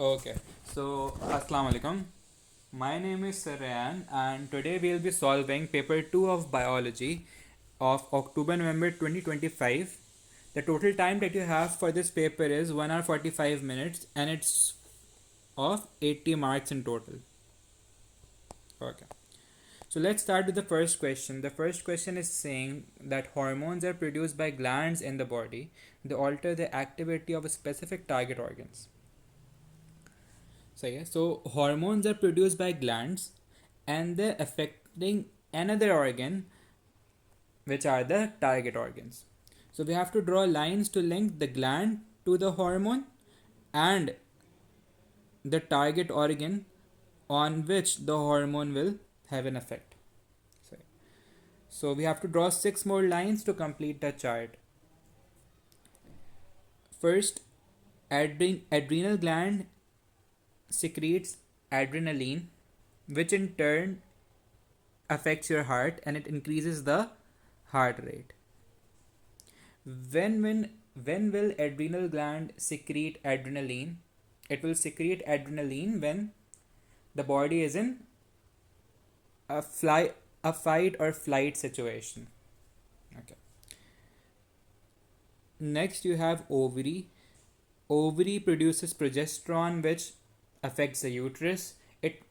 Okay, so Assalamu alaikum. My name is Sarayan, and today we'll be solving paper 2 of biology of October November 2025. The total time that you have for this paper is 1 hour 45 minutes, and it's of 80 marks in total. Okay, so let's start with the first question. The first question is saying that hormones are produced by glands in the body, they alter the activity of a specific target organs. So hormones are produced by glands and they're affecting another organ, which are the target organs. So we have to draw lines to link the gland to the hormone and the target organ on which the hormone will have an effect. So, so we have to draw 6 more lines to complete the chart. First, adrenal gland secretes adrenaline, which in turn affects your heart and it increases the heart rate. When will adrenal gland secrete adrenaline? It will secrete adrenaline when the body is in a fly a fight or flight situation. Okay. Next you have ovary. Ovary produces progesterone which affects the uterus. It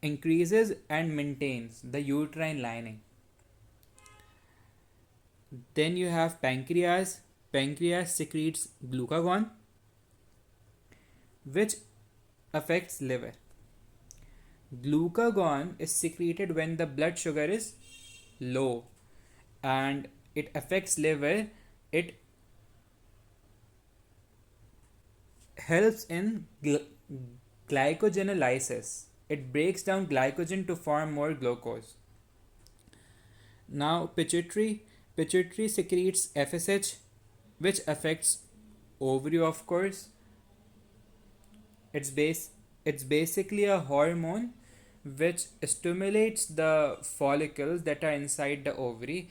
increases and maintains the uterine lining. Then you have pancreas. Pancreas secretes glucagon, which affects liver. Glucagon is secreted when the blood sugar is low and it affects liver. It helps in glycogenolysis. It breaks down glycogen to form more glucose. Now pituitary secretes FSH, which affects ovary, of course. It's base it's basically a hormone which stimulates the follicles that are inside the ovary,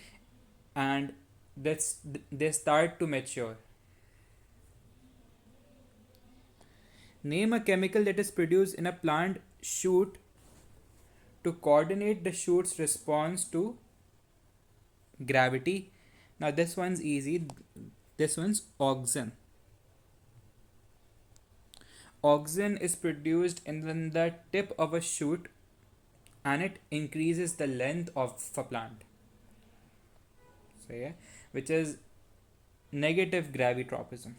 and they start to mature. Name a chemical that is produced in a plant shoot to coordinate the shoot's response to gravity. Now this one's easy. This one's auxin. Auxin is produced in the tip of a shoot and it increases the length of a plant. So yeah, which is negative gravitropism.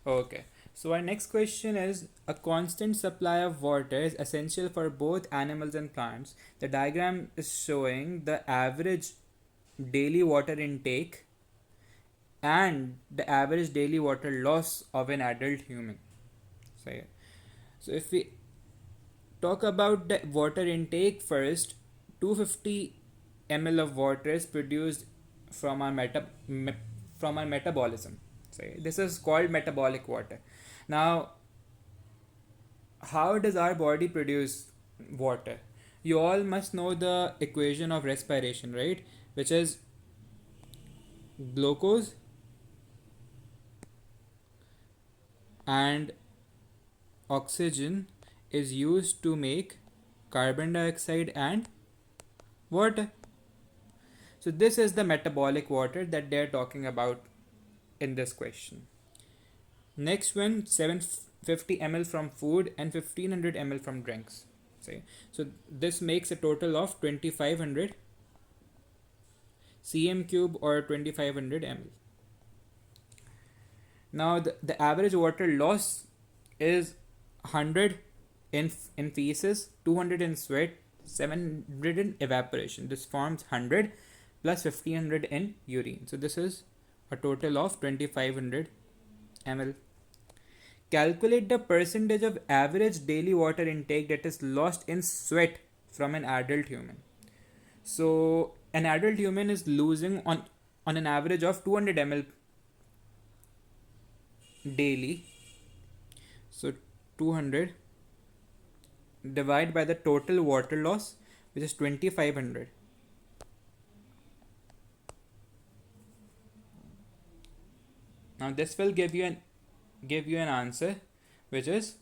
Okay. So our next question is, a constant supply of water is essential for both animals and plants. The diagram is showing the average daily water intake and the average daily water loss of an adult human. So, yeah. So if we talk about the water intake first, 250 ml of water is produced from our metabolism. So this is called metabolic water. Now, how does our body produce water? You all must know the equation of respiration, right? Which is glucose and oxygen is used to make carbon dioxide and water. So this is the metabolic water that they're talking about in this question. Next one, 750 ml from food and 1500 ml from drinks. So this makes a total of 2500 cm cube or 2500 ml. Now the average water loss is 100 in feces, 200 in sweat, 700 in evaporation. This forms 100 plus 1500 in urine. So this is a total of 2500 ml. Calculate the percentage of average daily water intake that is lost in sweat from an adult human. So an adult human is losing on an average of 200 ml daily. So 200 divided by the total water loss, which is 2500. Now this will give you an answer, which is,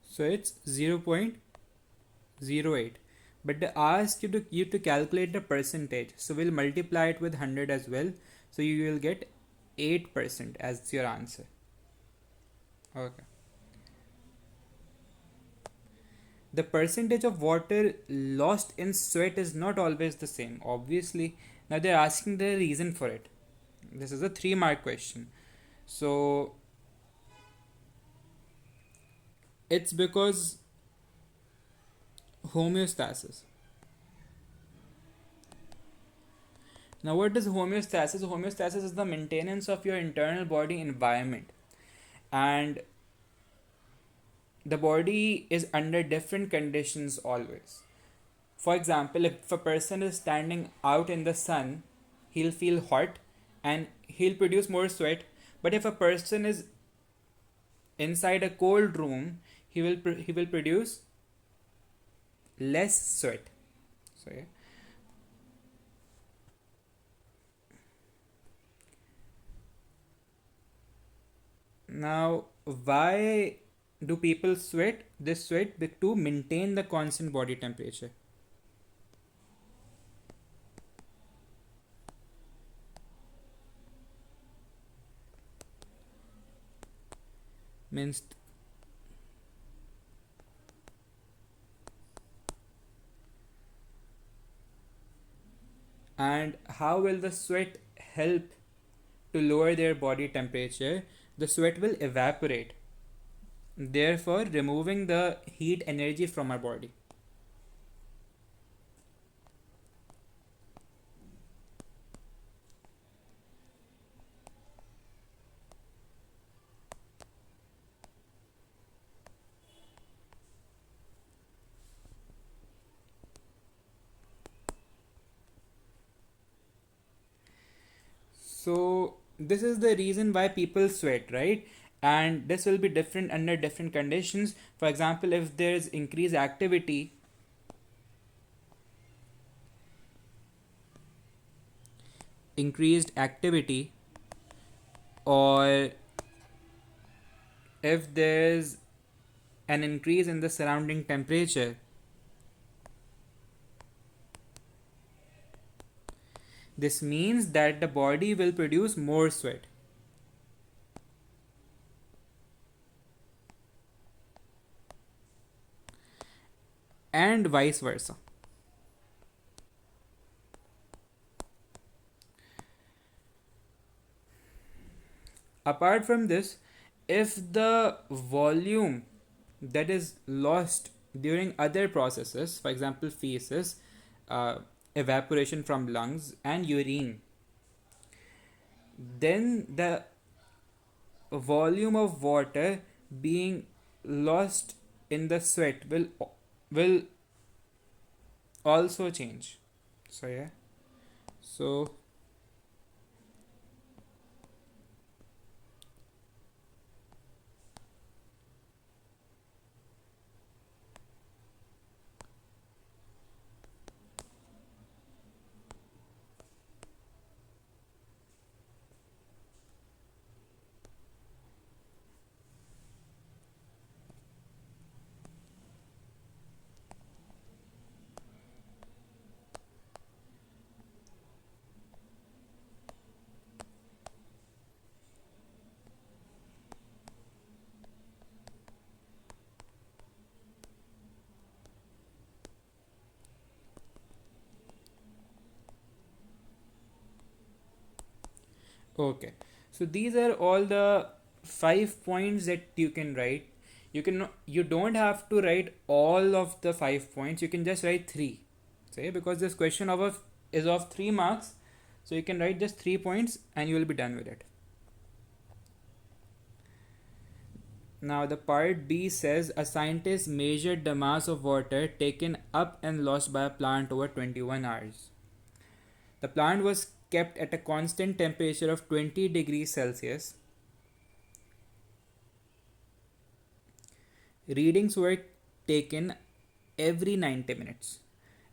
so it's 0.08. But they ask you to calculate the percentage, so we'll multiply it with 100 as well, so you will get 8% as your answer. Okay. The percentage of water lost in sweat is not always the same, obviously. Now they're asking the reason for it. This is a 3 mark question. So it's because homeostasis. Now, what is homeostasis? Homeostasis is the maintenance of your internal body environment, and the body is under different conditions always. For example, if a person is standing out in the sun, he'll feel hot and he'll produce more sweat. But if a person is inside a cold room, he will produce less sweat. So yeah. Now, why do people sweat? They sweat to maintain the constant body temperature. Means, and how will the sweat help to lower their body temperature? The sweat will evaporate, therefore removing the heat energy from our body. So this is the reason why people sweat, right? And this will be different under different conditions. For example, if there is increased activity, or if there's an increase in the surrounding temperature, this means that the body will produce more sweat. And vice versa. Apart from this, if the volume that is lost during other processes, for example, feces, uh, evaporation from lungs, and urine, then the volume of water being lost in the sweat will also change. So yeah. So okay. So these are all the 5 points that you can write. You don't have to write all of the 5 points. You can just write three. Say, because this question is of 3 marks, so you can write just 3 points and you will be done with it. Now the part B says a scientist measured the mass of water taken up and lost by a plant over 21 hours. The plant was kept at a constant temperature of 20 degrees Celsius. Readings were taken every 90 minutes.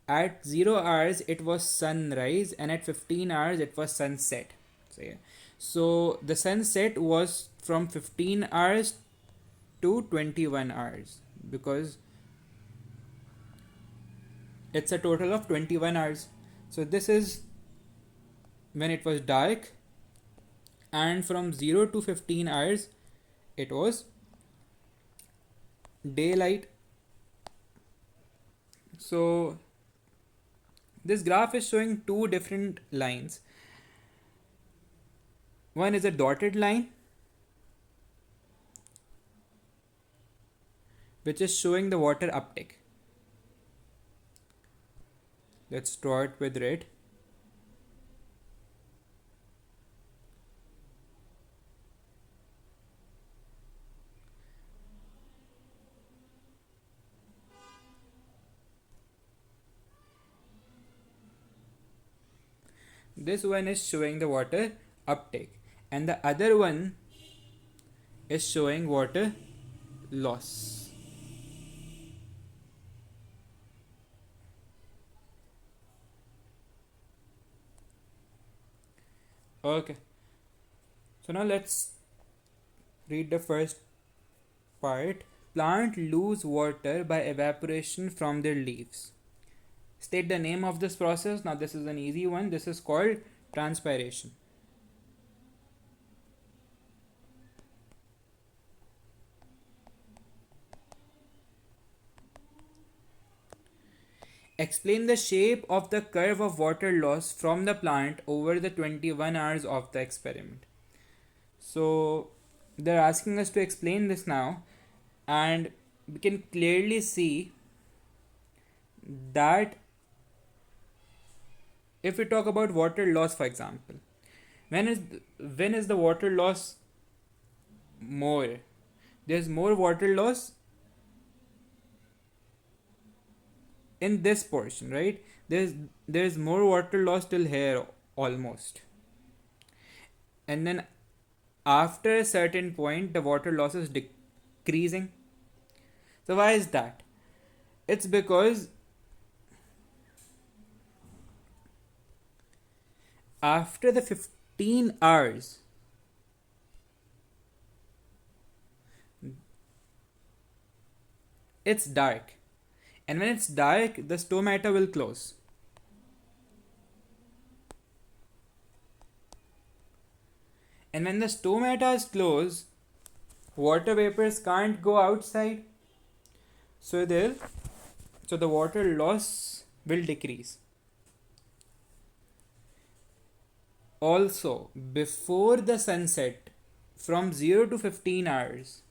at 0 hours it was sunrise, and at 15 hours it was sunset. So yeah, so the sunset was from 15 hours to 21 hours, because it's a total of 21 hours. So this is when it was dark, and from 0 to 15 hours it was daylight. So this graph is showing two different lines. One is a dotted line, which is showing the water uptake. Let's draw it with red. This one is showing the water uptake, and the other one is showing water loss. Okay, so now let's read the first part. Plant lose water by evaporation from their leaves. State the name of this process. Now this is an easy one. This is called transpiration. Explain the shape of the curve of water loss from the plant over the 21 hours of the experiment. So they're asking us to explain this now, and we can clearly see that if we talk about water loss, for example, when is when is the water loss more? There's more water loss in this portion, right? There's more water loss till here almost, and then after a certain point the water loss is decreasing. So why is that? It's because after the 15 hours it's dark, and when it's dark the stomata will close. And when the stomata is closed, water vapors can't go outside, so the water loss will decrease. Also, before the sunset, from 0 to 15 hours,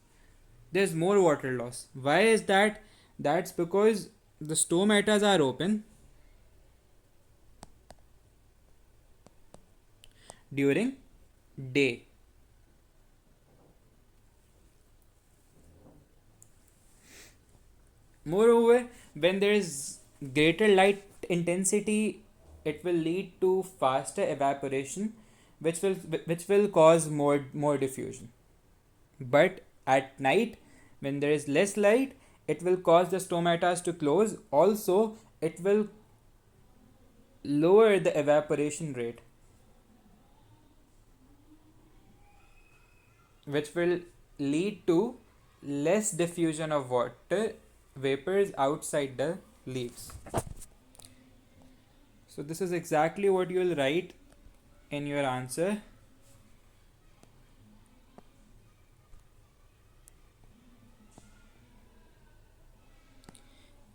there's more water loss. Why is that? That's because the stomatas are open during day. Moreover, when there is greater light intensity, it will lead to faster evaporation, which will cause more diffusion. But at night, when there is less light, it will cause the stomatas to close. Also, it will lower the evaporation rate, which will lead to less diffusion of water vapors outside the leaves. So this is exactly what you will write in your answer.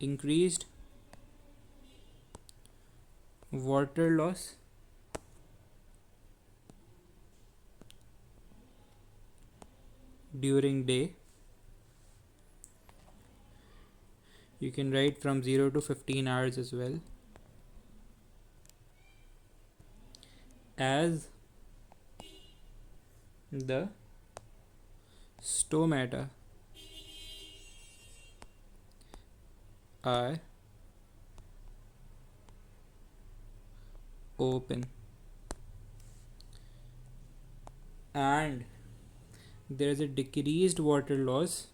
Increased water loss during day. You can write from 0 to 15 hours as well, as the stomata are open and there is a decreased water loss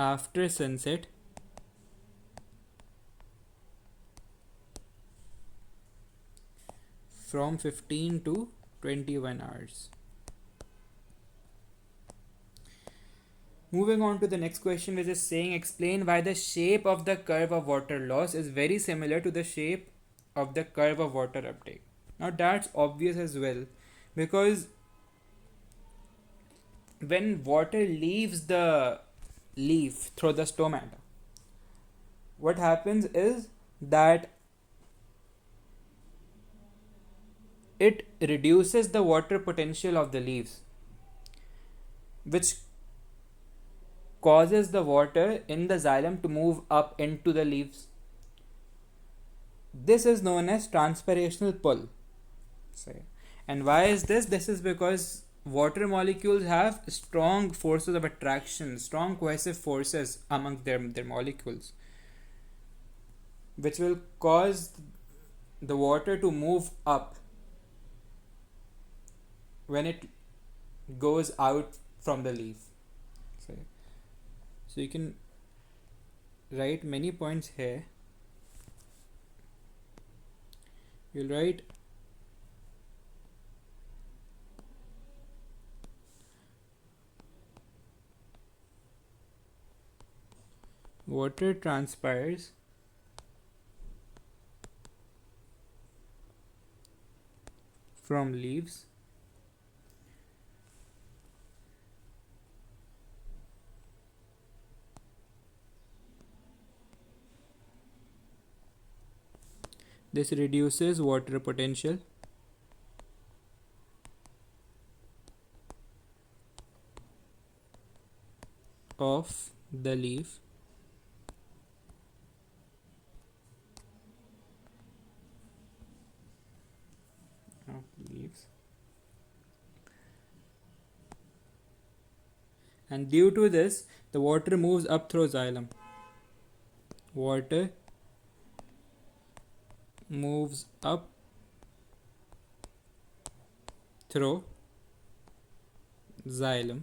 after sunset from 15 to 21 hours. Moving on to the next question, which is saying explain why the shape of the curve of water loss is very similar to the shape of the curve of water uptake. Now that's obvious as well, because when water leaves the leaf through the stomata, what happens is that it reduces the water potential of the leaves, which causes the water in the xylem to move up into the leaves. This is known as transpirational pull. And why is this? This is because water molecules have strong forces of attraction, strong cohesive forces among their molecules, which will cause the water to move up when it goes out from the leaf. So you can write many points here. You'll write water transpires from leaves this reduces water potential of the leaf leaves, and due to this the water moves up through xylem. Water moves up through xylem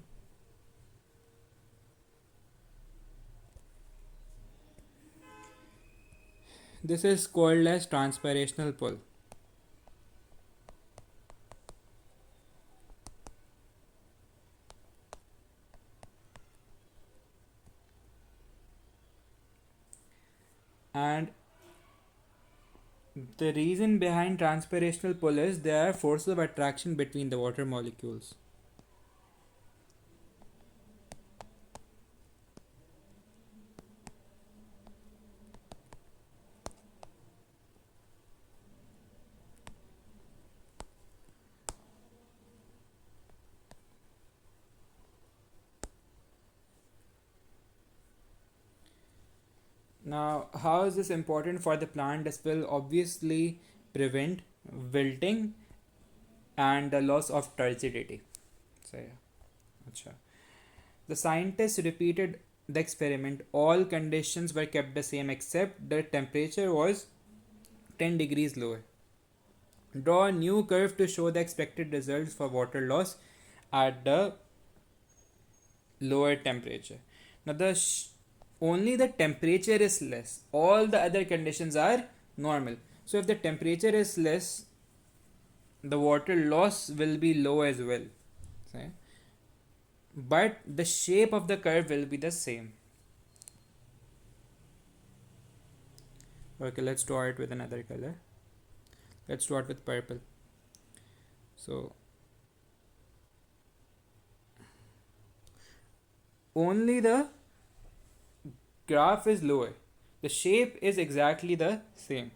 this is called as transpirational pull. And the reason behind transpirational pull is there are forces of attraction between the water molecules. Now, how is this important for the plant? This will obviously prevent wilting and the loss of turgidity. So, yeah. Achha. The scientists repeated the experiment. All conditions were kept the same except the temperature was 10 degrees lower. Draw a new curve to show the expected results for water loss at the lower temperature. Now, only the temperature is less. All the other conditions are normal. So, if the temperature is less, the water loss will be low as well. Okay. But the shape of the curve will be the same. Okay, let's draw it with another color. Let's start with purple. So only the graph is lower. The shape is exactly the same.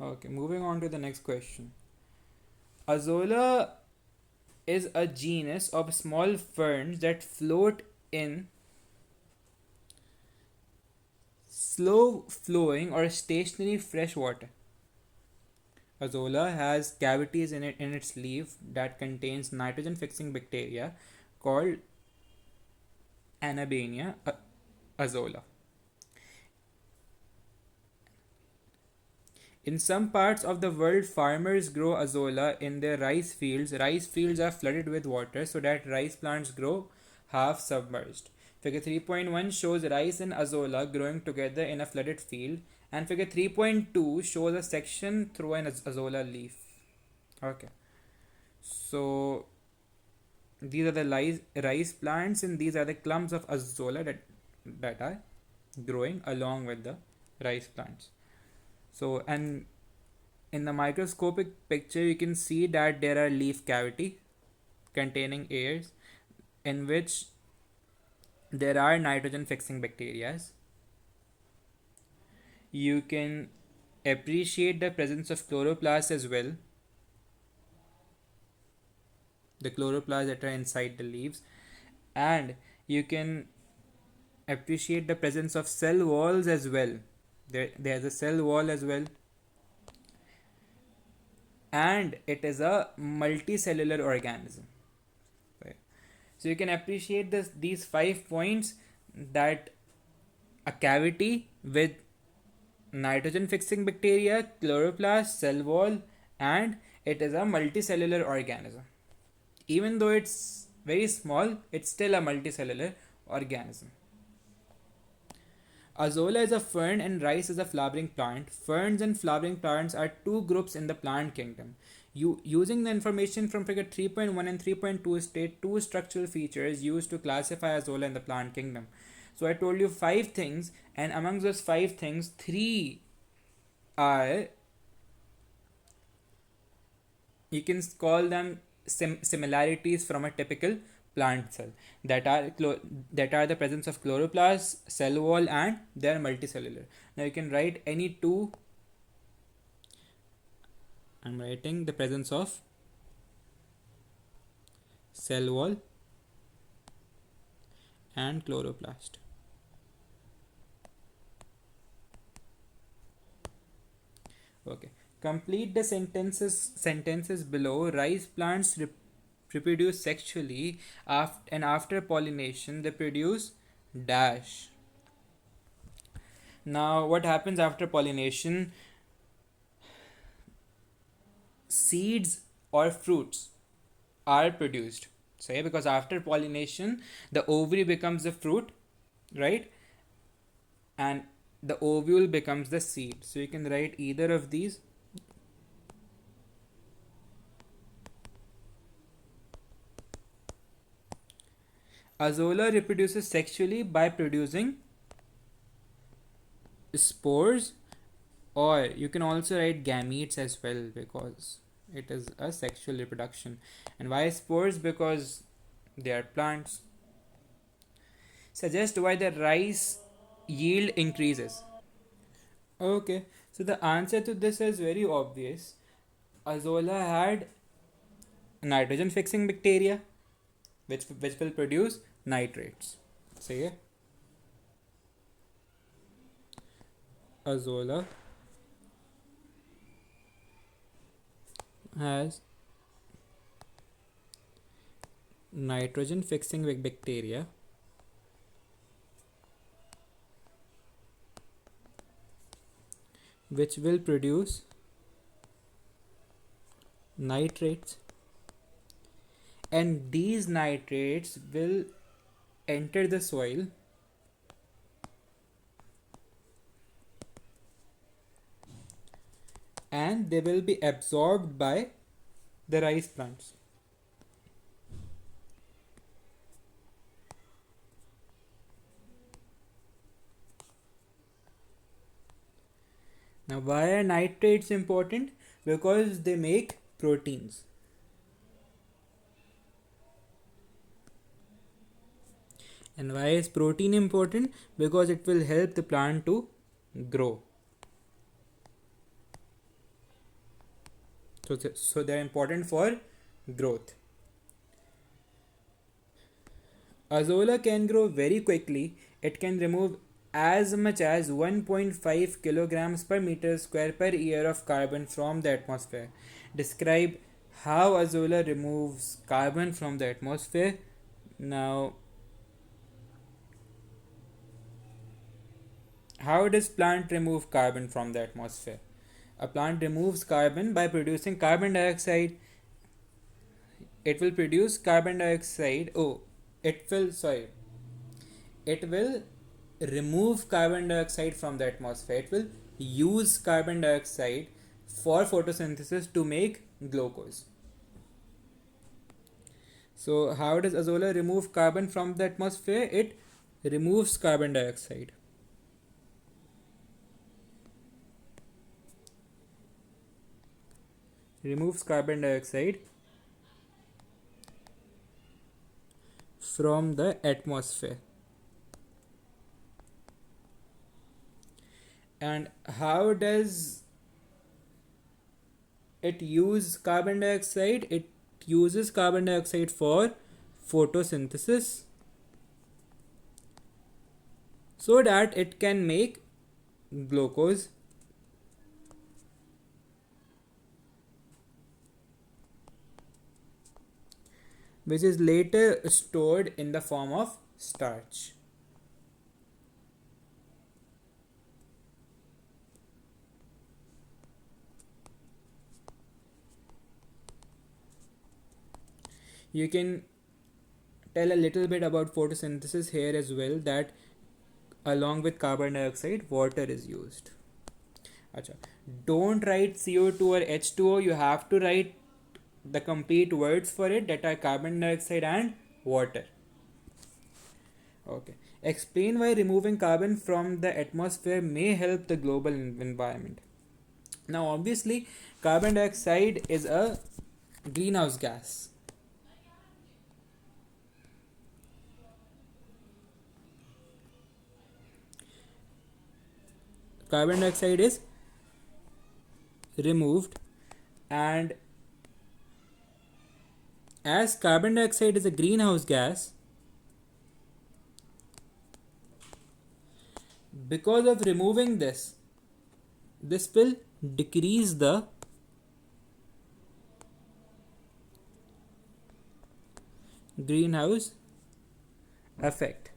Okay, moving on to the next question. Azolla is a genus of small ferns that float in slow flowing or stationary fresh water. Azolla has cavities in its leaf that contains nitrogen fixing bacteria called Anabaenia azolla. In some parts of the world, farmers grow azolla in their rice fields. Rice fields are flooded with water so that rice plants grow half submerged. Figure 3.1 shows rice and azolla growing together in a flooded field, and figure 3.2 shows a section through an azolla leaf. Okay, so these are the rice plants, and these are the clumps of azolla that are growing along with the rice plants. So, and in the microscopic picture, you can see that there are leaf cavity containing airs in which there are nitrogen fixing bacteria. You can appreciate the presence of chloroplasts as well, the chloroplasts that are inside the leaves, and you can appreciate the presence of cell walls as well. There's a cell wall as well, and it is a multicellular organism. Right. So you can appreciate these 5 points, that a cavity with nitrogen fixing bacteria, chloroplast, cell wall, and it is a multicellular organism. Even though it's very small, it's still a multicellular organism. Azolla is a fern and rice is a flowering plant. Ferns and flowering plants are two groups in the plant kingdom. Using the information from figure 3.1 and 3.2 state two structural features used to classify azolla in the plant kingdom. So I told you 5 things, and among those 5 things, 3 are, you can call them similarities from a typical plant cell, that are the presence of chloroplast, cell wall, and they are multicellular. Now you can write any two. I'm writing the presence of cell wall and chloroplast. Okay. Complete the sentences below. Rice plants reproduce sexually, and after pollination they produce dash. Now what happens after pollination? Seeds or fruits are produced. Say, because after pollination the ovary becomes the fruit, right? And the ovule becomes the seed. So you can write either of these. Azolla reproduces sexually by producing spores, or you can also write gametes as well, because it is a sexual reproduction. And why spores? Because they are plants. Suggest why the rice yield increases. Okay, so the answer to this is very obvious. Azolla had nitrogen fixing bacteria which will produce nitrates. Say, azolla has nitrogen fixing bacteria which will produce nitrates, and these nitrates will enter the soil and they will be absorbed by the rice plants. Now, why are nitrates important? Because they make proteins. And why is protein important? Because it will help the plant to grow. So they are important for growth. Azolla can grow very quickly. It can remove as much as 1.5 kilograms per meter square per year of carbon from the atmosphere. Describe how azolla removes carbon from the atmosphere. Now, how does plant remove carbon from the atmosphere? A plant removes carbon by producing carbon dioxide. It will produce carbon dioxide. Oh, it will sorry it will remove carbon dioxide from the atmosphere. It will use carbon dioxide for photosynthesis to make glucose. So how does azolla remove carbon from the atmosphere? It removes carbon dioxide. Removes carbon dioxide from the atmosphere. And how does it use carbon dioxide? It uses carbon dioxide for photosynthesis so that it can make glucose, which is later stored in the form of starch. You can tell a little bit about photosynthesis here as well, that along with carbon dioxide water is used. Achha. Don't write CO2 or H2O, you have to write the complete words for it, that are carbon dioxide and water. Okay. Explain why removing carbon from the atmosphere may help the global environment. Now, obviously, carbon dioxide is a greenhouse gas. Carbon dioxide is removed, and as carbon dioxide is a greenhouse gas, because of removing this will decrease the greenhouse effect.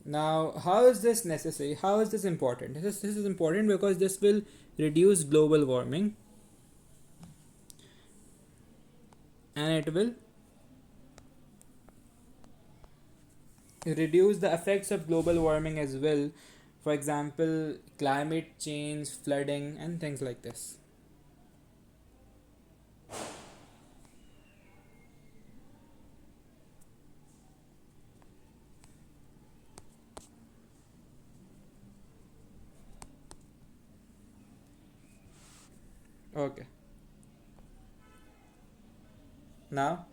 Now, how is this necessary? How is this important? This is important because this will reduce global warming, and it will reduce the effects of global warming as well. For example, climate change, flooding, and things like this. Okay. Now,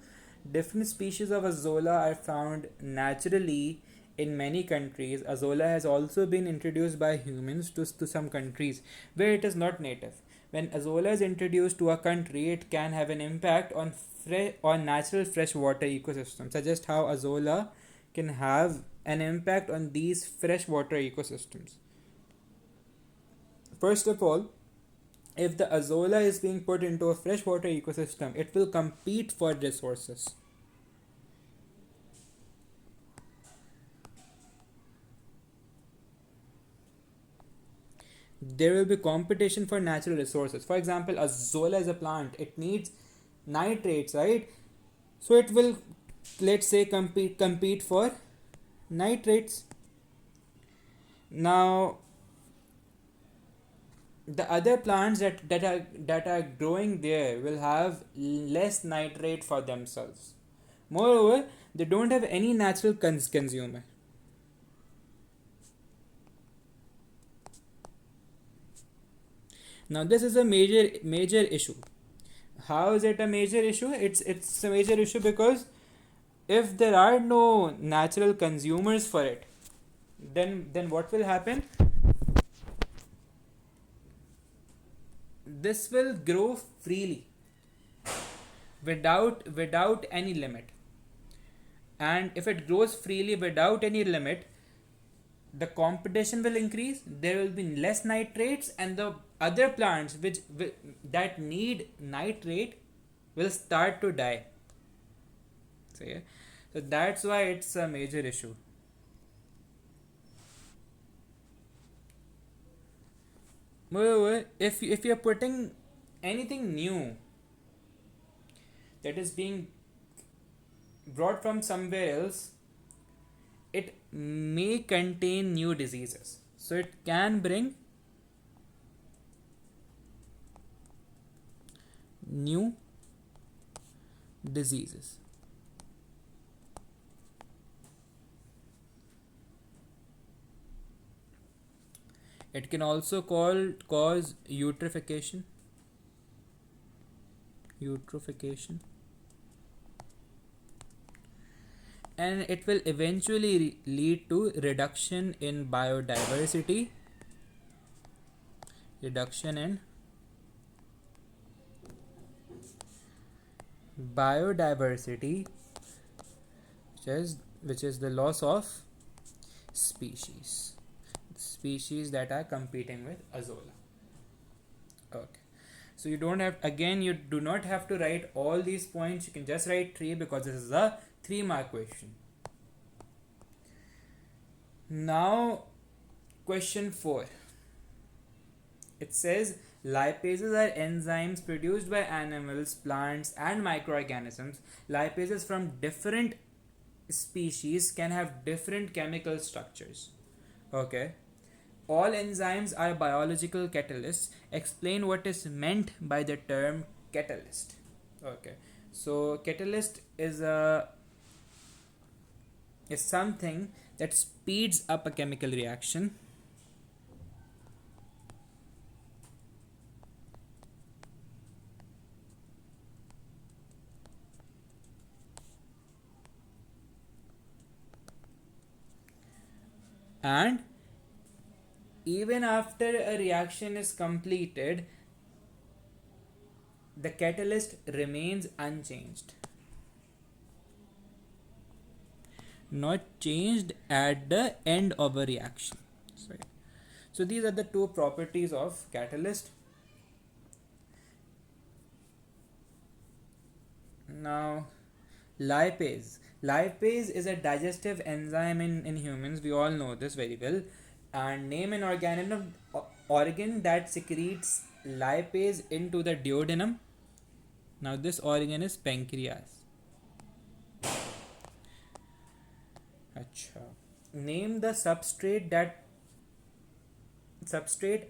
different species of azolla are found naturally in many countries. Azolla has also been introduced by humans to some countries where it is not native. When azolla is introduced to a country, it can have an impact on natural freshwater ecosystems, such as how azolla can have an impact on these freshwater ecosystems. First of all, if the azolla is being put into a freshwater ecosystem, it will compete for resources. There will be competition for natural resources. For example, azolla is a plant, it needs nitrates, right? So it will, let's say, compete for nitrates. Now, the other plants that are growing there will have less nitrate for themselves. Moreover, they don't have any natural consumer. Now, this is a major issue. How is it a major issue? It's a major issue because if there are no natural consumers for it, then what will happen? This will grow freely without any limit. And if it grows freely without any limit, the competition will increase, there will be less nitrates, and the other plants that need nitrate will start to die. So, yeah. So that's why it's a major issue. Moreover, if you're putting anything new that is being brought from somewhere else, it may contain new diseases. So it can bring new diseases. It can also cause eutrophication, and it will eventually lead to reduction in biodiversity, reduction in biodiversity, which is the loss of species that are competing with azolla. Okay, so you do not have to write all these points. You can just write 3 because this is a 3-mark question. Now question 4, it says lipases are enzymes produced by animals, plants and microorganisms. Lipases from different species can have different chemical structures. Okay, all enzymes are biological catalysts. Explain what is meant by the term catalyst. Okay, so catalyst is something that speeds up a chemical reaction. And even after a reaction is completed, the catalyst remains unchanged, not changed at the end of a reaction. So these are the 2 properties of catalyst. Now lipase is a digestive enzyme in humans. We all know this very well. And name an organ that secretes lipase into the duodenum. Now this organ is pancreas. Achha. Name the substrate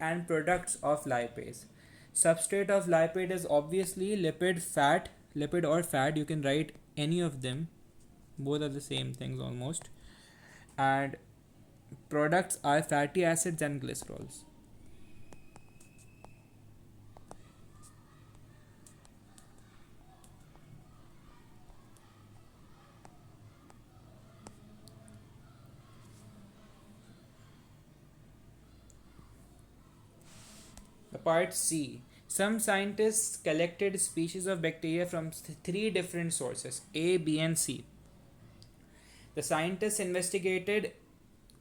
and products of lipase. Substrate of lipase is obviously lipid or fat. You can write any of them. Both are the same things almost. And products are fatty acids and glycerols. The part C. Some scientists collected species of bacteria from 3 different sources, A, B and C. The scientists investigated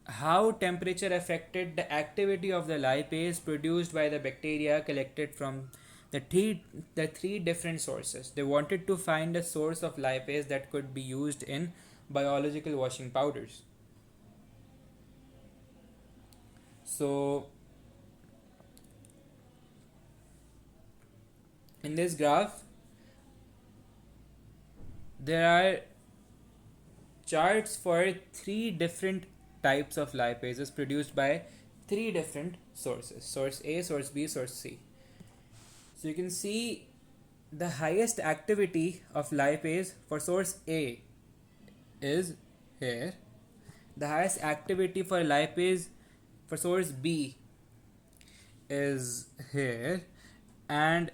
how temperature affected the activity of the lipase produced by the bacteria collected from the three different sources. They wanted to find a source of lipase that could be used in biological washing powders. So in this graph there are charts for 3 different types of lipases produced by 3 different sources: source A, source B, source C. So you can see the highest activity of lipase for source A is here. The highest activity for lipase for source B is here, and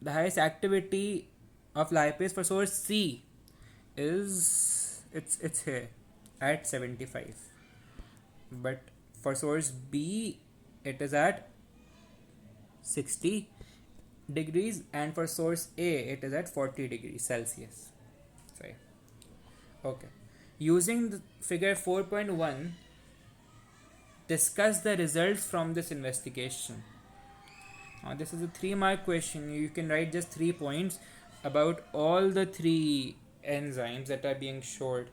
the highest activity of lipase for source C is it's here at 75, but for source B it is at 60 degrees, and for source A it is at 40 degrees Celsius. Sorry. Okay. Using the figure 4.1, discuss the results from this investigation. Now this is a 3-mark question. You can write just 3 points about all the 3 enzymes that are being showed.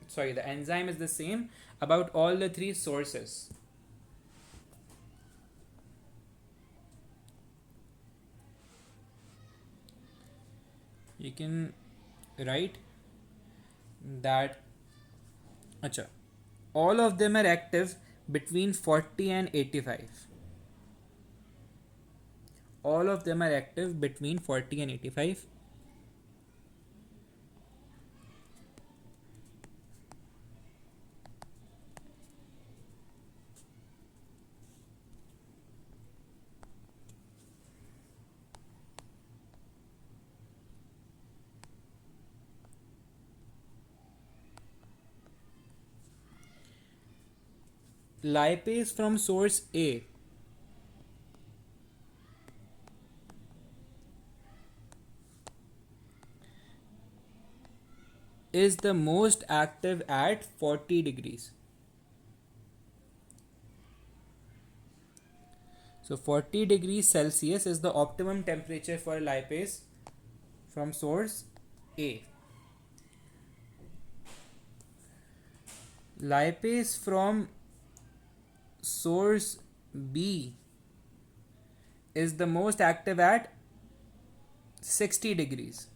Sorry, the enzyme is the same about all the 3 sources. you can write that acha, all of them are active between 40 and 85. All of them are active between 40 and 85. Lipase from source A is the most active at 40 degrees. So 40 degrees Celsius is the optimum temperature for lipase from source A. Lipase from source B is the most active at 60 degrees.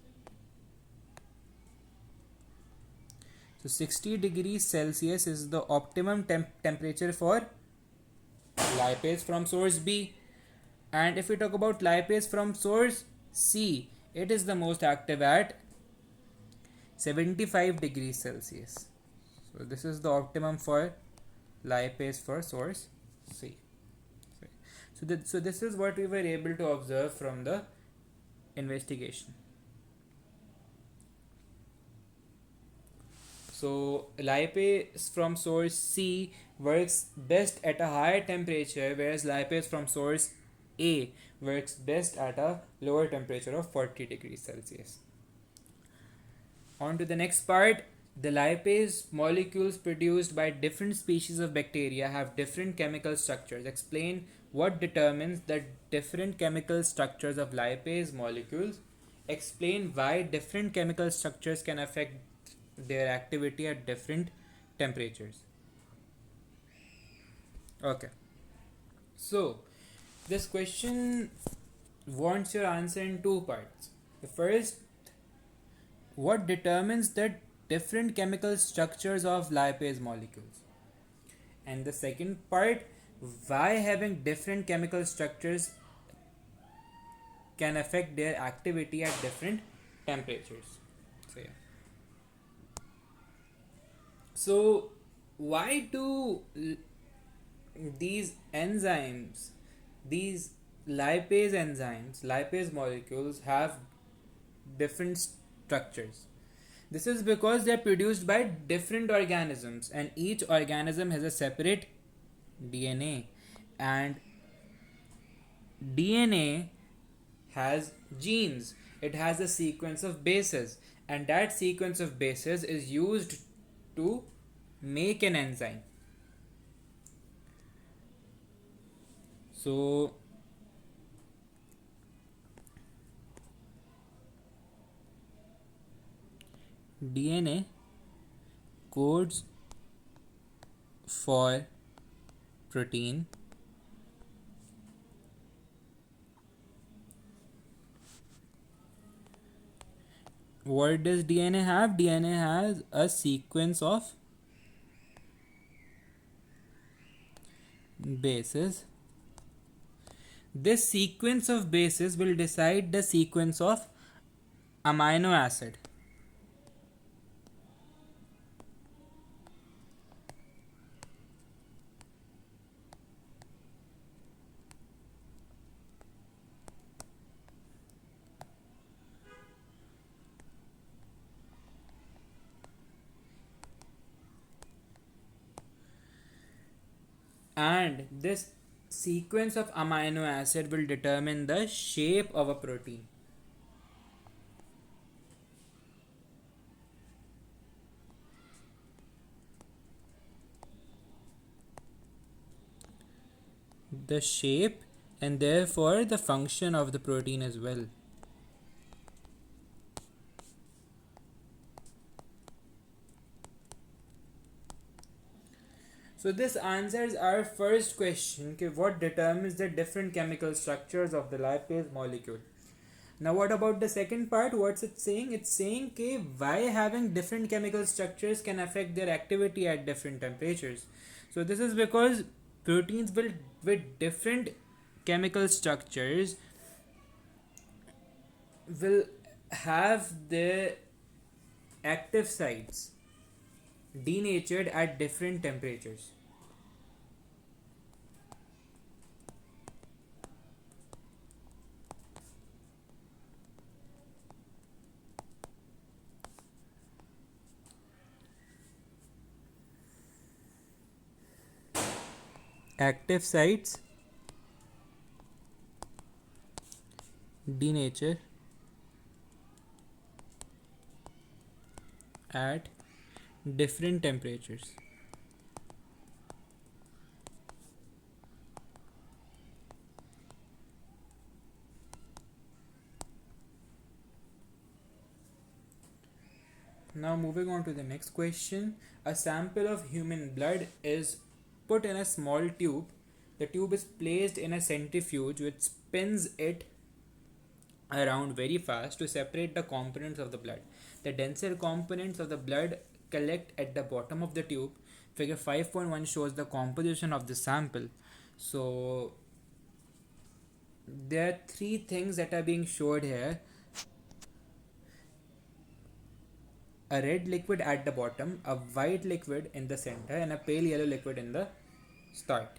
So 60 degrees Celsius is the optimum temperature for lipase from source B. And if we talk about lipase from source C, it is the most active at 75 degrees Celsius. So this is the optimum for lipase for source C. So this is what we were able to observe from the investigation. So lipase from source C works best at a higher temperature, whereas lipase from source A works best at a lower temperature of 40 degrees Celsius. On to the next part. The lipase molecules produced by different species of bacteria have different chemical structures. Explain what determines the different chemical structures of lipase molecules. Explain why different chemical structures can affect their activity at different temperatures. Okay. So, this question wants your answer in two parts. The first, what determines the different chemical structures of lipase molecules? And the second part, why having different chemical structures can affect their activity at different temperatures. So, yeah. So, why do these enzymes, these lipase molecules have different structures? This is because they are produced by different organisms, and each organism has a separate DNA, and DNA has genes. It has a sequence of bases, and that sequence of bases is used to make an enzyme. So DNA codes for protein, what does DNA have? DNA has a sequence of bases. This sequence of bases will decide the sequence of amino acid. And this sequence of amino acid will determine the shape of a protein. The shape and therefore the function of the protein as well. So this answers our first question, what determines the different chemical structures of the lipase molecule. Now what about the second part? What's it saying? It's saying कि why having different chemical structures can affect their activity at different temperatures. So this is because proteins will with different chemical structures will have their active sites denatured at different temperatures. Active sites denature at different temperatures. Now moving on to the next question. A sample of human blood is put in a small tube. The tube is placed in a centrifuge which spins it around very fast to separate the components of the blood. The denser components of the blood collect at the bottom of the tube. Figure 5.1 shows the composition of the sample. So there are three things that are being showed here: a red liquid at the bottom, a white liquid in the center, and a pale yellow liquid in the start.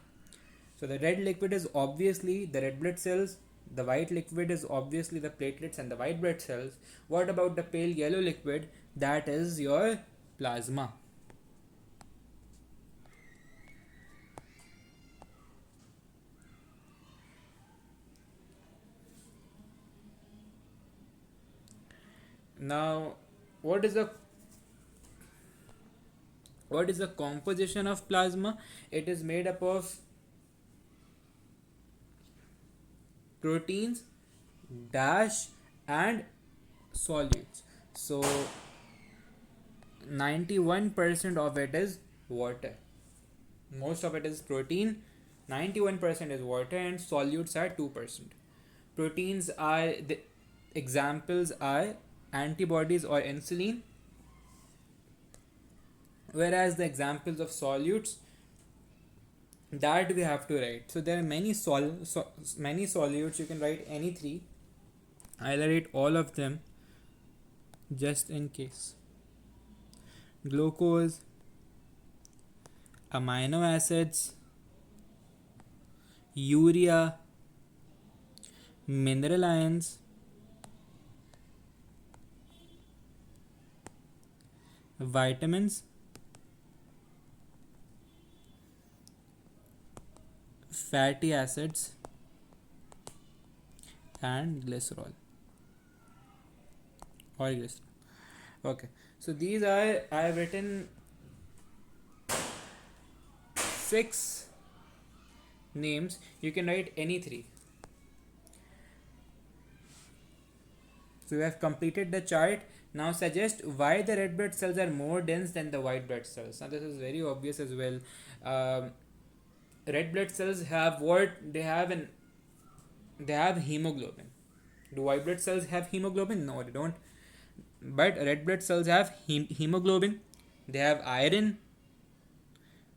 So the red liquid is obviously the red blood cells, the white liquid is obviously the platelets and the white blood cells. What about the pale yellow liquid? That is your plasma. Now, what is the composition of plasma? It is made up of proteins dash and solutes. So 91% of it is water. Most of it is protein, 91% is water, and solutes are 2%. Proteins are the examples are antibodies or insulin, whereas the examples of solutes that we have to write. So there are many solutes. You can write any three. I'll write all of them just in case. Glucose, amino acids, urea, mineral ions, vitamins, fatty acids, and glycerol or glycerol. Okay, so these are, I have written 6 names. You can write any 3. So we have completed the chart. Now suggest why the red blood cells are more dense than the white blood cells. Now this is very obvious as well. Red blood cells have what they have they have hemoglobin. Do white blood cells have hemoglobin? No, they don't. But red blood cells have hemoglobin. They have iron.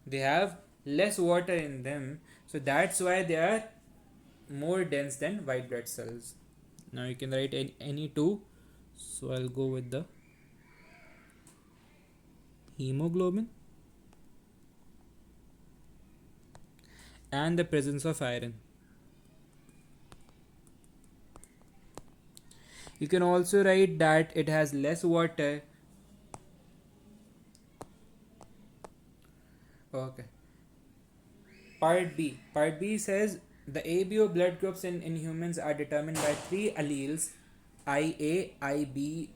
They have less water in them. So that's why they are more dense than white blood cells. Now you can write any 2. So I'll go with the hemoglobin and the presence of iron. You can also write that it has less water. Okay. Part B. Part B says the ABO blood groups in humans are determined by 3 alleles: IA, IB,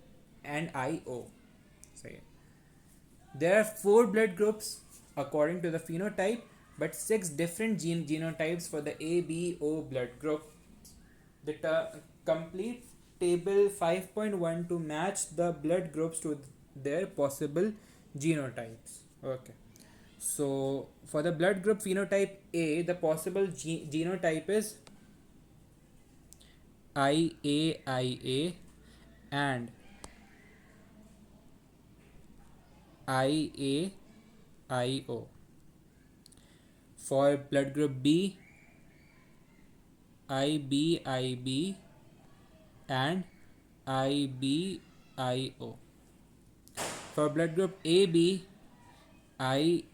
and IO. So yeah. There are 4 blood groups according to the phenotype, but 6 different genotypes for the ABO blood group. The complete table 5.1 to match the blood groups to their possible genotypes. Okay. So for the blood group phenotype A, the possible genotype is IAIA and IAIO. For blood group B, IBIB and IBIO. For blood group AB, IAIB.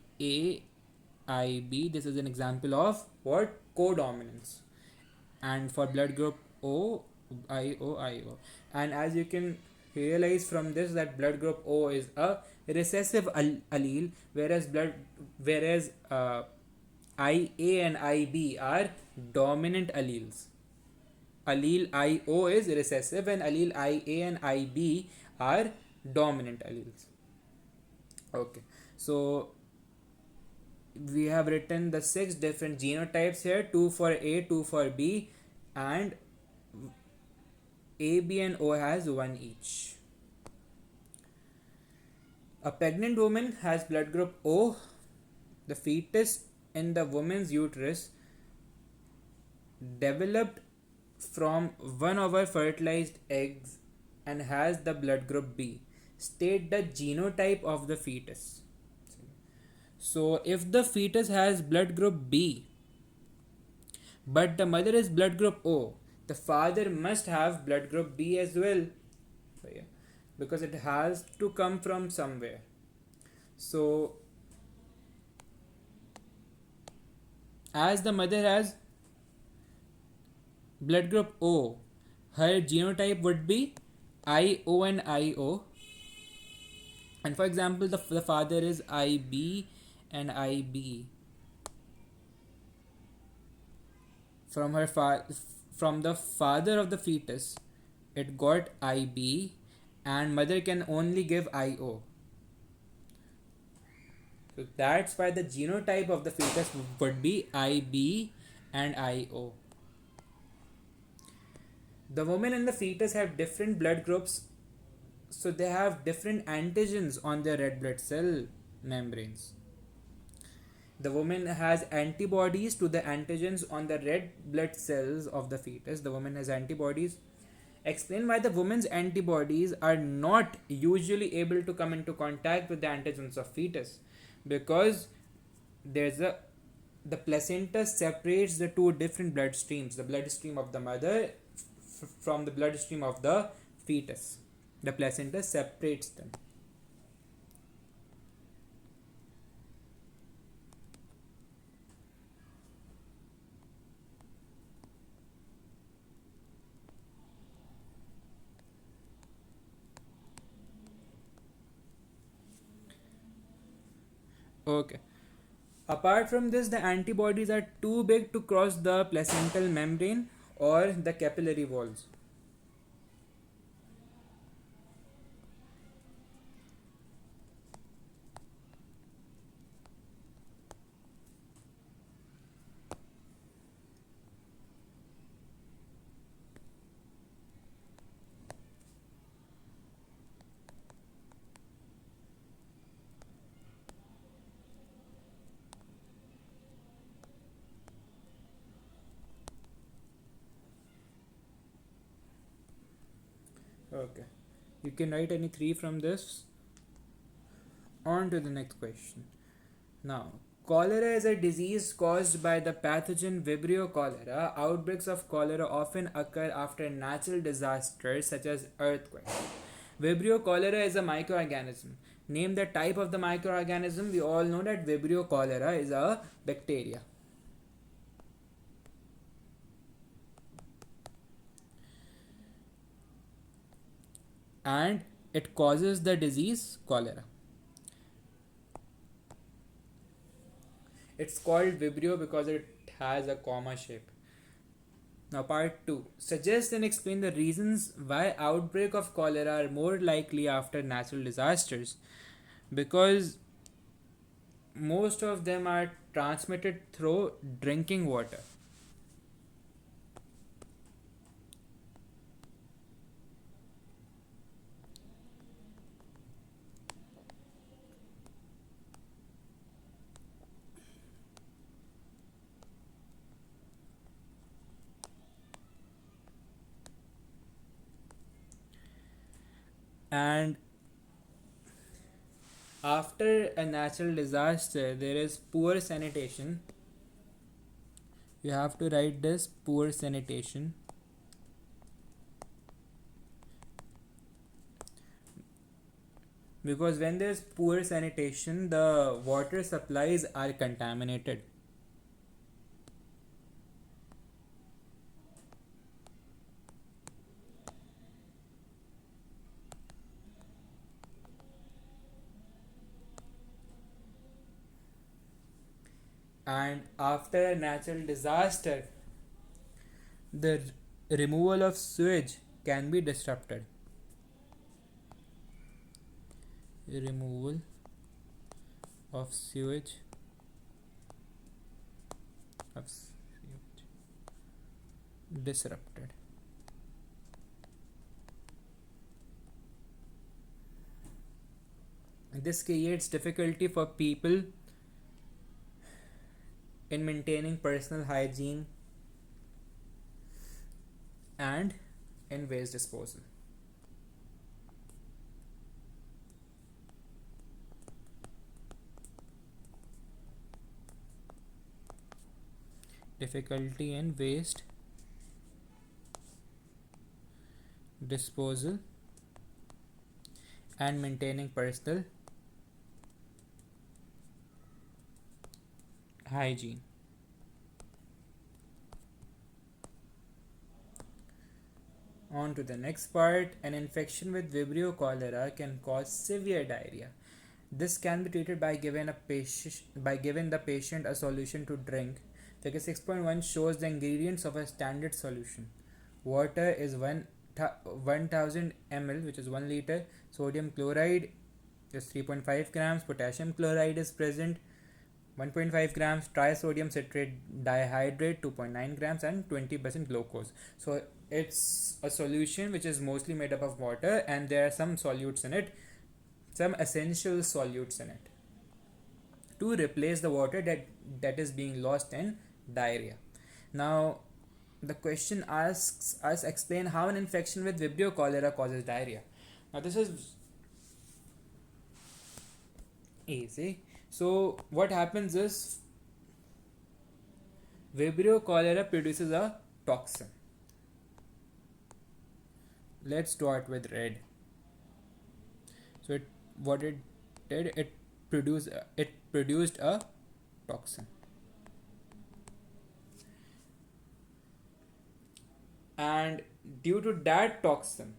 This is an example of what? Codominance. And for blood group O, IOIO. And as you can realize from this, that blood group O is a recessive allele, whereas IA and IB are dominant alleles. Allele IO is recessive and allele IA and IB are dominant alleles. Okay, so we have written the 6 different genotypes here: 2 for A, 2 for B, and A, B, and O has 1 each. A pregnant woman has blood group O. The fetus in the woman's uterus developed from one of her fertilized eggs and has the blood group B. State the genotype of the fetus. So, if the fetus has blood group B but the mother is blood group O, the father must have blood group B as well. So, yeah, because it has to come from somewhere. So, as the mother has blood group O, her genotype would be IO and IO. And for example, the father is IB and IB. From the father of the fetus, it got IB, and mother can only give IO. So that's why the genotype of the fetus would be IB and IO. The woman and the fetus have different blood groups, so they have different antigens on their red blood cell membranes. The woman has antibodies to the antigens on the red blood cells of the fetus. The woman has antibodies. Explain why the woman's antibodies are not usually able to come into contact with the antigens of fetus. Because the placenta separates the two different blood streams, the bloodstream of the mother from the bloodstream of the fetus. The placenta separates them. Okay. Apart from this, the antibodies are too big to cross the placental membrane or the capillary walls. Okay. You can write any 3 from this. On to the next question. Now, cholera is a disease caused by the pathogen Vibrio cholera. Outbreaks of cholera often occur after natural disasters such as earthquakes. Vibrio cholera is a microorganism. Name the type of the microorganism. We all know that Vibrio cholera is a bacteria. And it causes the disease cholera. It's called Vibrio because it has a comma shape. Now part 2. Suggest and explain the reasons why outbreak of cholera are more likely after natural disasters. Because most of them are transmitted through drinking water. And after a natural disaster, there is poor sanitation. You have to write this: poor sanitation. Because when there's poor sanitation, the water supplies are contaminated. And after a natural disaster, the removal of sewage can be disrupted. Removal of sewage disrupted. This creates difficulty for people in maintaining personal hygiene and in waste disposal. Difficulty in waste disposal and maintaining personal hygiene. On to the next part. An infection with Vibrio cholera can cause severe diarrhea. This can be treated by giving the patient a solution to drink. Figure 6.1 shows the ingredients of a standard solution. Water is 1000 ml, which is 1 liter. Sodium chloride is 3.5 grams. Potassium chloride is present, 1.5 grams. Trisodium citrate dihydrate, 2.9 grams, and 20% glucose. So it's a solution which is mostly made up of water, and there are some solutes in it, some essential solutes in it, to replace the water that is being lost in diarrhea. Now, the question asks us explain how an infection with Vibrio cholera causes diarrhea. Now, this is easy. So, what happens is Vibrio cholera produces a toxin. Let's start with red. So, what it did, it produced a toxin. And due to that toxin,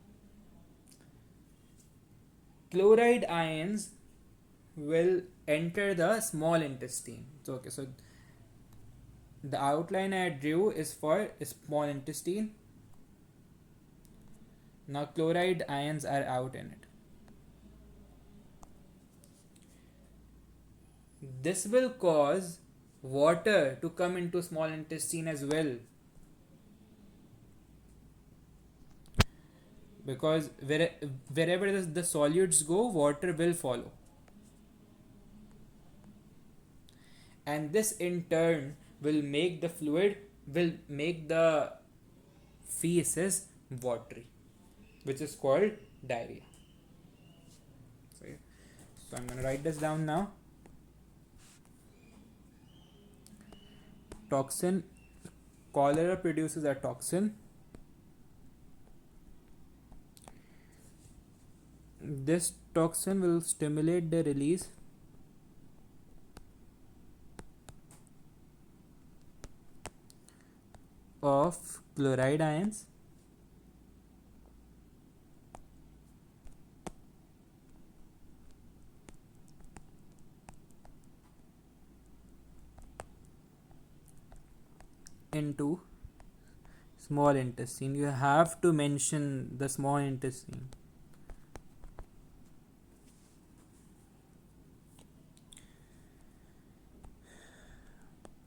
chloride ions will enter the small intestine. So the outline I drew is for small intestine. Now chloride ions are out in it. This will cause water to come into small intestine as well, because wherever the solutes go, water will follow, and this in turn will make the feces watery, which is called diarrhea. So I'm going to write this down now. Toxin. Cholera produces a toxin. This toxin will stimulate the release of chloride ions into small intestine. You have to mention the small intestine.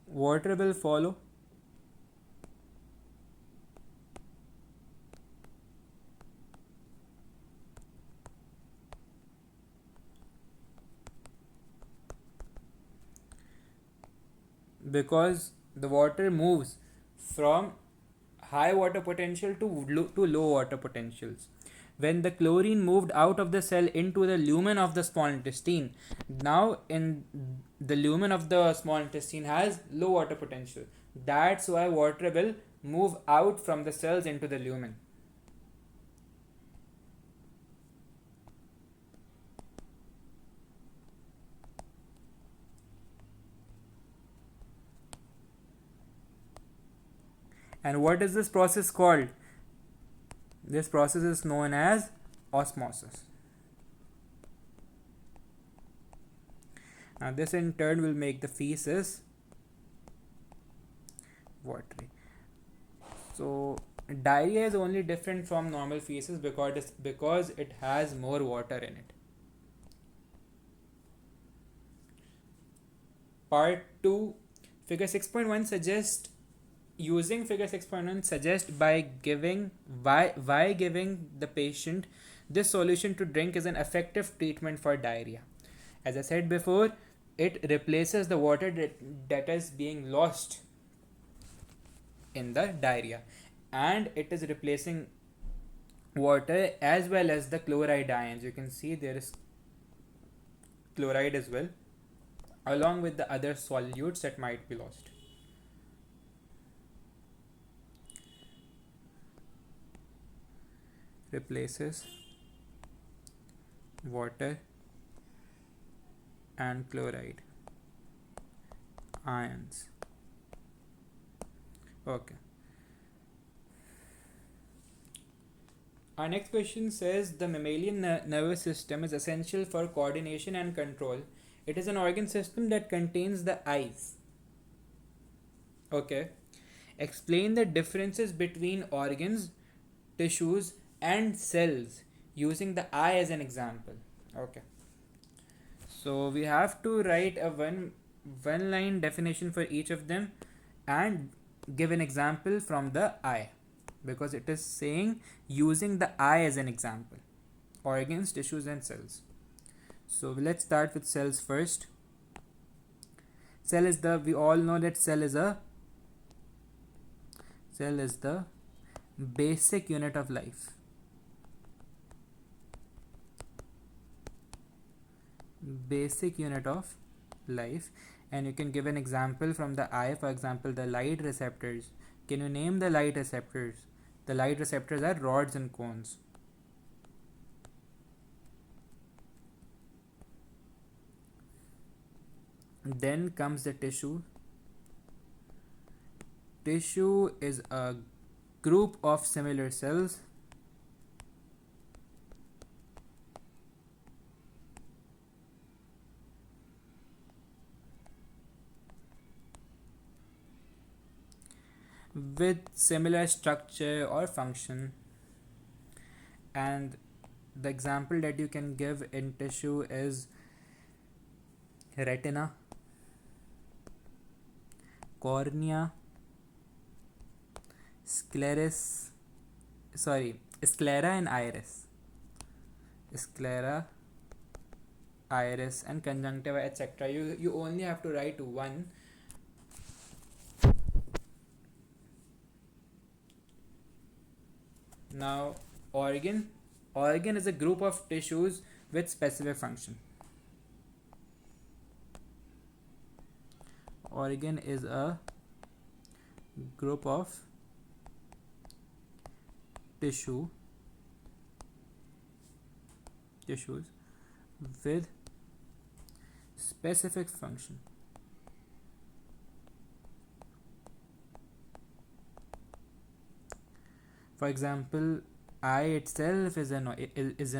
Water will follow. Because the water moves from high water potential to low water potentials. when the chlorine moved out of the cell into the lumen of the small intestine. Now, in the lumen of the small intestine has low water potential. That's why water will move out from the cells into the lumen. And what is this process called? This process is known as osmosis. Now this in turn will make the feces watery. So diarrhea is only different from normal feces because it has more water in it. Part 2, figure 6.1 suggests using figure 6.1 suggests by giving why giving the patient this solution to drink is an effective treatment for diarrhea. As I said before, it replaces the water that is being lost in the diarrhea, and it is replacing water as well as the chloride ions. You can see there is chloride as well, along with the other solutes that might be lost. Replaces water and chloride ions. Okay. Our next question says the mammalian nervous system is essential for coordination and control. It is an organ system that contains the eyes. Okay. Explain the differences between organs, tissues, and cells using the eye as an example. Okay. So we have to write a one line definition for each of them and give an example from the eye, because it is saying using the eye as an example. Organs, tissues, and cells. So let's start with cells first. We all know that cell is the basic unit of life. Basic unit of life. And you can give an example from the eye. For example, the light receptors. Can you name the light receptors? The light receptors are rods and cones. Then comes the tissue. Tissue is a group of similar cells with similar structure or function. And the example that you can give in tissue is retina, cornea, sclera and iris. Sclera, iris, and conjunctiva, etc. You only have to write one. Now, organ is a group of tissues with specific function. Organ is a group of tissues with specific function. For example, eye itself is an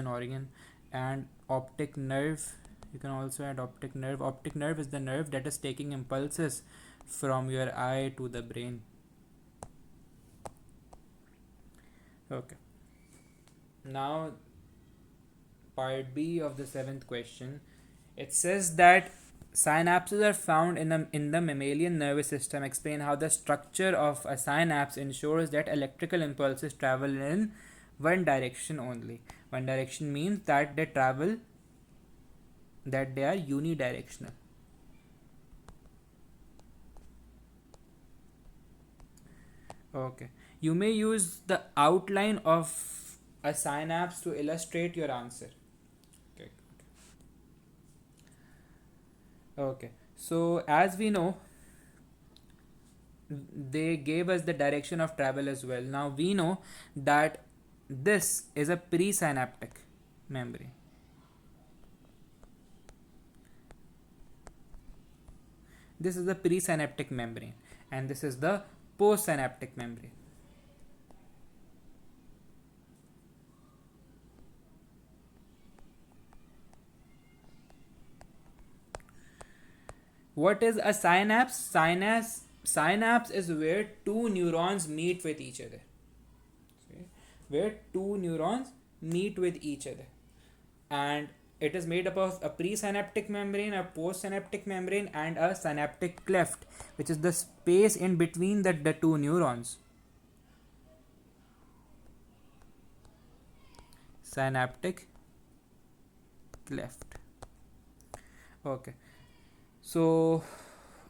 organ, and optic nerve. You can also add optic nerve. Optic nerve is the nerve that is taking impulses from your eye to the brain. Okay. Now, part B of the 7th question. It says that synapses are found in the mammalian nervous system. Explain how the structure of a synapse ensures that electrical impulses travel in one direction only. One direction means that they are unidirectional. Okay. You may use the outline of a synapse to illustrate your answer. Okay. Okay. So as we know, they gave us the direction of travel as well. Now we know that this is a presynaptic membrane. This is the presynaptic membrane, and this is the postsynaptic membrane. What is a synapse? Synapse is where two neurons meet with each other. Okay? Where two neurons meet with each other, and it is made up of a presynaptic membrane, a postsynaptic membrane, and a synaptic cleft, which is the space in between the two neurons. Synaptic cleft. Okay. So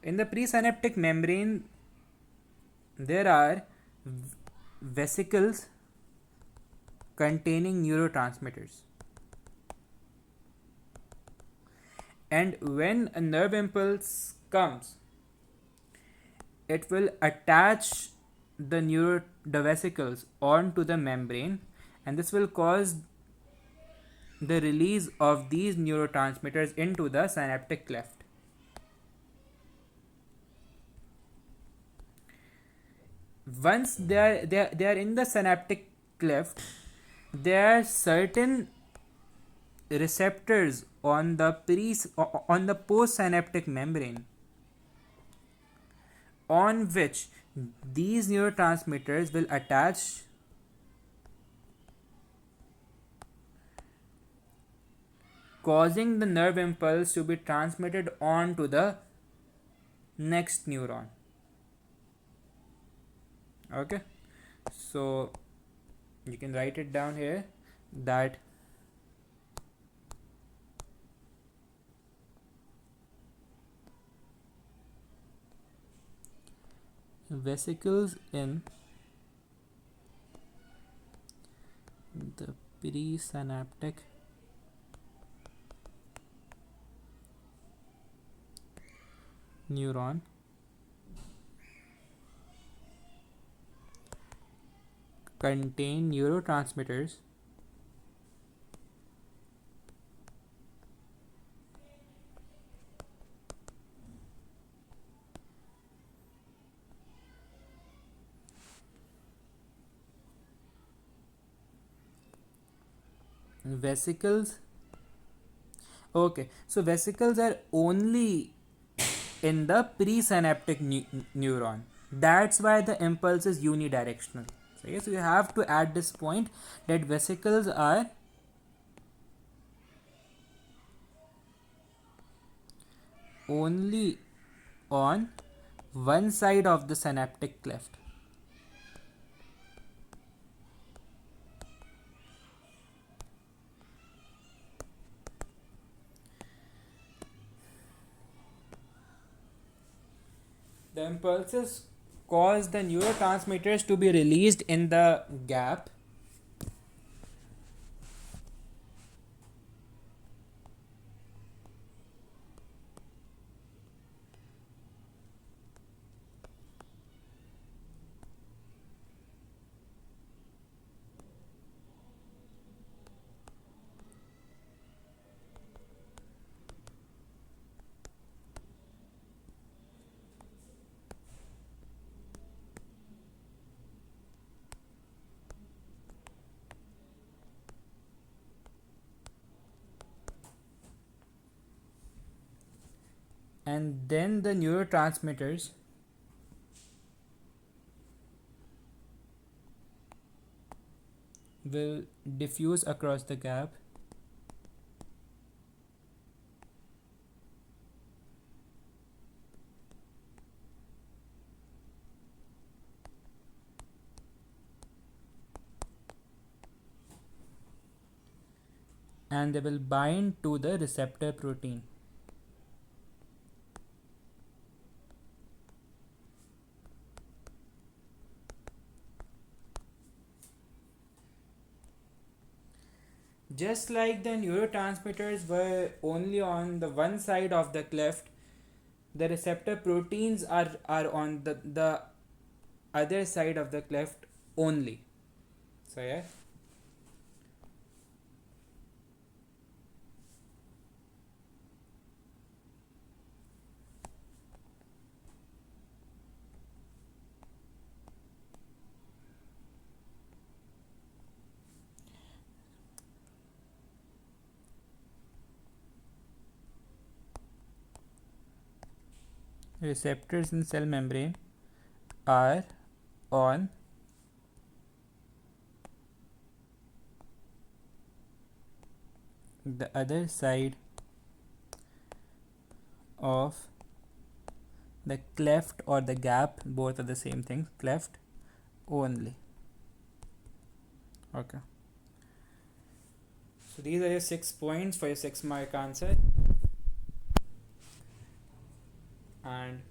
in the presynaptic membrane, there are vesicles containing neurotransmitters. And when a nerve impulse comes, it will attach the vesicles onto the membrane, and this will cause the release of these neurotransmitters into the synaptic cleft. Once they are in the synaptic cleft, there are certain receptors on the postsynaptic membrane on which these neurotransmitters will attach, causing the nerve impulse to be transmitted on to the next neuron. Okay, so you can write it down here that vesicles in the presynaptic neuron contain neurotransmitters vesicles. Okay, so vesicles are only in the presynaptic neuron. That's why the impulse is unidirectional. So yes, you have to add this point that vesicles are only on one side of the synaptic cleft. The impulses cause the neurotransmitters to be released in the gap, and then the neurotransmitters will diffuse across the gap and they will bind to the receptor protein. Just like the neurotransmitters were only on the one side of the cleft, the receptor proteins are on the other side of the cleft only. So yeah. Receptors in cell membrane are on the other side of the cleft or the gap, both are the same thing, cleft only. Okay, so these are your 6 points for your 6 mark answer, and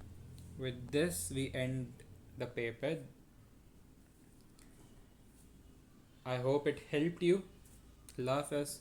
with this we end the paper. I hope it helped you. Love us.